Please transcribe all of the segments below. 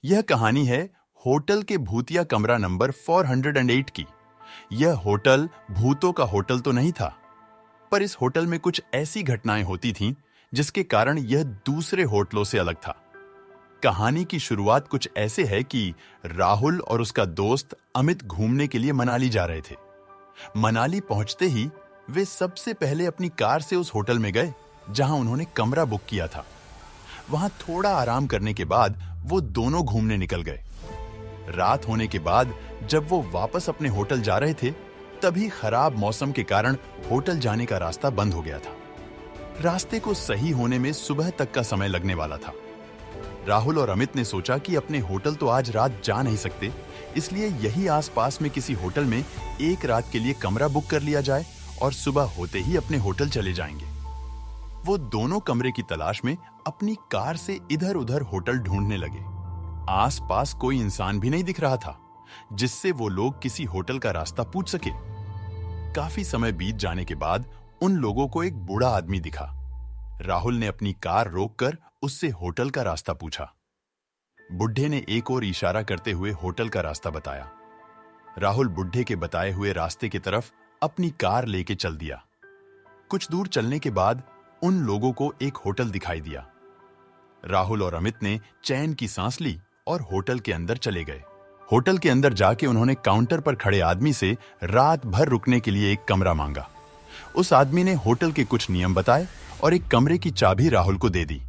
यह कहानी है होटल के भूतिया कमरा नंबर 408 की। यह होटल भूतों का होटल तो नहीं था, पर इस होटल में कुछ ऐसी घटनाएं होती थीं जिसके कारण यह दूसरे होटलों से अलग था। कहानी की शुरुआत कुछ ऐसे है कि राहुल और उसका दोस्त अमित घूमने के लिए मनाली जा रहे थे। मनाली पहुंचते ही वे सबसे पहले अपनी कार से उस होटल में गए जहां उन्होंने कमरा बुक किया था। वहां थोड़ा आराम करने के बाद वो दोनों घूमने निकल गए। रात होने के बाद जब वो वापस अपने होटल जा रहे थे, तभी खराब मौसम के कारण होटल जाने का रास्ता बंद हो गया था। रास्ते को सही होने में सुबह तक का समय लगने वाला था। राहुल और अमित ने सोचा कि अपने होटल तो आज रात जा नहीं सकते, इसलिए यही आसपास में किसी होटल में एक रात के लिए कमरा बुक कर लिया जाए और सुबह होते ही अपने होटल चले जाएंगे। वो दोनों कमरे की तलाश में अपनी कार से इधर उधर होटल ढूंढने लगे। आसपास कोई इंसान भी नहीं दिख रहा था जिससे वो लोग किसी होटल का रास्ता पूछ सके। काफी समय बीत जाने के बाद उन लोगों को एक बूढ़ा आदमी दिखा। राहुल ने अपनी कार रोककर उससे होटल का रास्ता पूछा। बुढ़े ने एक और इशारा करते हुए होटल का रास्ता बताया। राहुल बुढ़े के बताए हुए रास्ते की तरफ अपनी कार लेके चल दिया। कुछ दूर चलने के बाद उन लोगों को एक होटल दिखाई दिया। राहुल और अमित ने चैन की सांस ली और होटल के अंदर चले गए। होटल के अंदर जाके उन्होंने काउंटर पर खड़े आदमी से रात भर रुकने के लिए एक कमरा मांगा। उस आदमी ने होटल के कुछ नियम बताए और एक कमरे की चाबी राहुल को दे दी।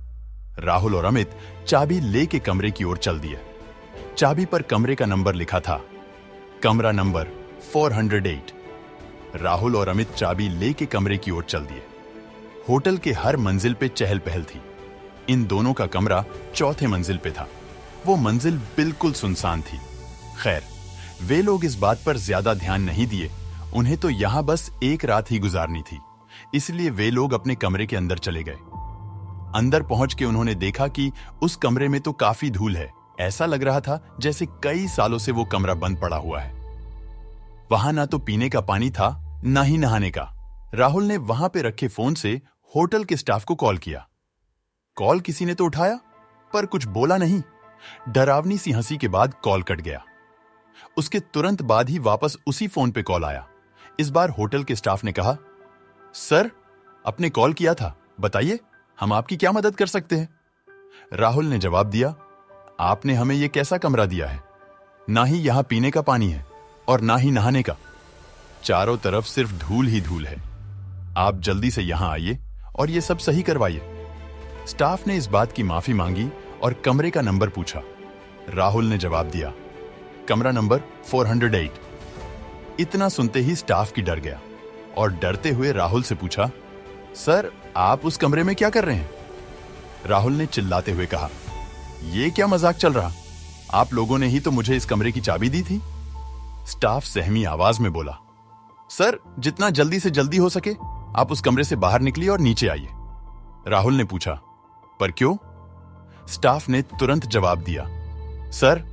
राहुल और अमित चाबी लेके कमरे की ओर चल दिए। चाबी पर कमरे का नंबर लिखा था, कमरा नंबर 408। राहुल और अमित चाबी लेके कमरे की ओर चल दिए। होटल के हर मंजिल पे चहल पहल थी। इन दोनों का कमरा चौथे मंजिल पे था। वो मंजिल बिल्कुल सुनसान थी। खैर, वे लोग इस बात पर ज्यादा ध्यान नहीं दिए। उन्हें तो यहां बस एक रात ही गुजारनी थी, इसलिए वे लोग अपने कमरे के अंदर चले गए। अंदर पहुंच के उन्होंने देखा कि उस कमरे में तो काफी धूल है। ऐसा लग रहा था जैसे कई सालों से वो कमरा बंद पड़ा हुआ है। वहां ना तो पीने का पानी था, ना ही नहाने का। राहुल ने वहां पे रखे फोन से होटल के स्टाफ को कॉल किया। कॉल किसी ने तो उठाया, पर कुछ बोला नहीं। डरावनी सी हंसी के बाद कॉल कट गया। उसके तुरंत बाद ही वापस उसी फोन पे कॉल आया। इस बार होटल के स्टाफ ने कहा, सर, आपने कॉल किया था, बताइए हम आपकी क्या मदद कर सकते हैं। राहुल ने जवाब दिया, आपने हमें यह कैसा कमरा दिया है? ना ही यहां पीने का पानी है और ना ही नहाने का। चारों तरफ सिर्फ धूल ही धूल है। आप जल्दी से यहां आइए और यह सब सही करवाइए। स्टाफ ने इस बात की माफी मांगी और कमरे का नंबर पूछा। राहुल ने जवाब दिया, कमरा नंबर 408। इतना सुनते ही स्टाफ की डर गया और डरते हुए राहुल से पूछा, सर, आप उस कमरे में क्या कर रहे हैं? राहुल ने चिल्लाते हुए कहा, यह क्या मजाक चल रहा? आप लोगों ने ही तो मुझे इस कमरे की चाबी दी थी। स्टाफ सहमी आवाज में बोला, सर, जितना जल्दी से जल्दी हो सके आप उस कमरे से बाहर निकलिए और नीचे आइए। राहुल ने पूछा, पर क्यों? स्टाफ ने तुरंत जवाब दिया, सर,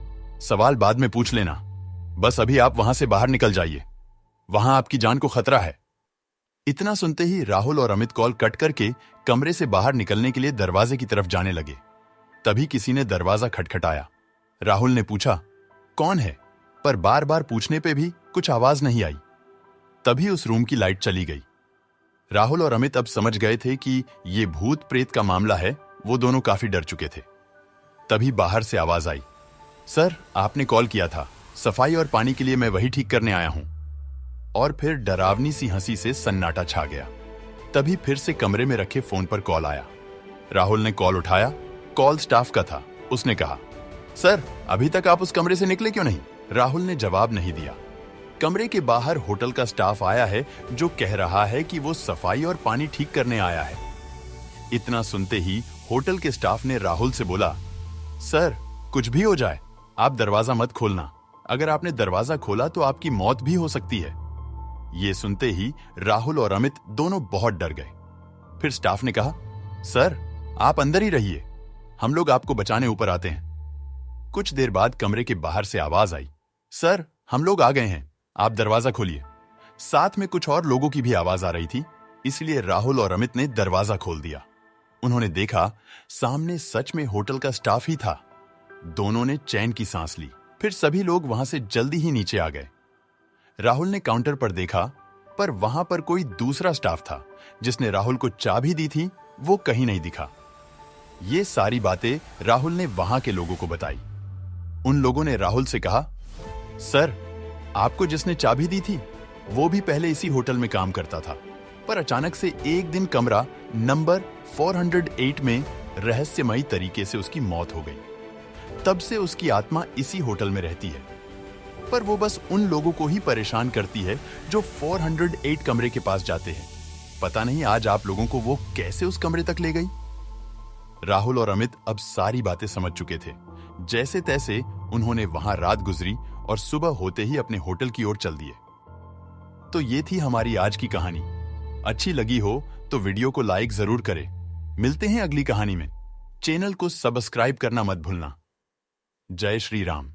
सवाल बाद में पूछ लेना, बस अभी आप वहां से बाहर निकल जाइए, वहां आपकी जान को खतरा है। इतना सुनते ही राहुल और अमित कॉल कट करके कमरे से बाहर निकलने के लिए दरवाजे की तरफ जाने लगे। तभी किसी ने दरवाजा खटखटाया। राहुल ने पूछा, कौन है? पर बार बार पूछने पे भी कुछ आवाज नहीं आई। तभी उस रूम की लाइट चली गई। राहुल और अमित अब समझ गए थे कि ये भूत प्रेत का मामला है। वो दोनों काफी डर चुके थे। तभी बाहर से आवाज आई, सर, आपने कॉल किया था, सफाई और पानी के लिए मैं वही ठीक करने आया हूं। और फिर डरावनी सी हंसी से सन्नाटा छा गया। तभी फिर से कमरे में रखे फोन पर कॉल आया। राहुल ने कॉल उठाया। कॉल स्टाफ का था। उसने कहा, सर, अभी तक आप उस कमरे से निकले क्यों नहीं? राहुल ने जवाब नहीं दिया। कमरे के बाहर होटल का स्टाफ आया है जो कह रहा है कि वो सफाई और पानी ठीक करने आया है। इतना सुनते ही होटल के स्टाफ ने राहुल से बोला, सर, कुछ भी हो जाए आप दरवाजा मत खोलना। अगर आपने दरवाजा खोला तो आपकी मौत भी हो सकती है। ये सुनते ही राहुल और अमित दोनों बहुत डर गए। फिर स्टाफ ने कहा, सर, आप अंदर ही रहिए, हम लोग आपको बचाने ऊपर आते हैं। कुछ देर बाद कमरे के बाहर से आवाज आई, सर, हम लोग आ गए हैं, आप दरवाजा खोलिए। साथ में कुछ और लोगों की भी आवाज आ रही थी, इसलिए राहुल और अमित ने दरवाजा खोल दिया। उन्होंने देखा सामने सच में होटल का स्टाफ ही था। दोनों ने चैन की सांस ली। फिर सभी लोग वहां से जल्दी ही नीचे आ गए। राहुल ने काउंटर पर देखा, पर वहां पर कोई दूसरा स्टाफ था जिसने राहुल को चाबी दी थी, वो कहीं नहीं दिखा। ये सारी बातें राहुल ने वहां के लोगों को बताई। उन लोगों ने राहुल से कहा, सर, आपको जिसने चाबी दी थी वो भी पहले इसी होटल में काम करता था, पर अचानक से एक दिन कमरा नंबर 408 में रहस्यमयी तरीके से उसकी मौत हो गई। तब से उसकी आत्मा इसी होटल में रहती है, पर वो बस उन लोगों को ही परेशान करती है जो 408 कमरे के पास जाते हैं। पता नहीं आज आप लोगों को वो कैसे उस कमरे तक ले गई। राहुल और अमित अब सारी बातें समझ चुके थे। जैसे तैसे उन्होंने वहां रात गुजरी और सुबह होते ही अपने होटल की ओर चल दिए। तो ये थी हमारी आज की कहानी। अच्छी लगी हो तो वीडियो को लाइक जरूर करें। मिलते हैं अगली कहानी में। चैनल को सब्सक्राइब करना मत भूलना। जय श्री राम।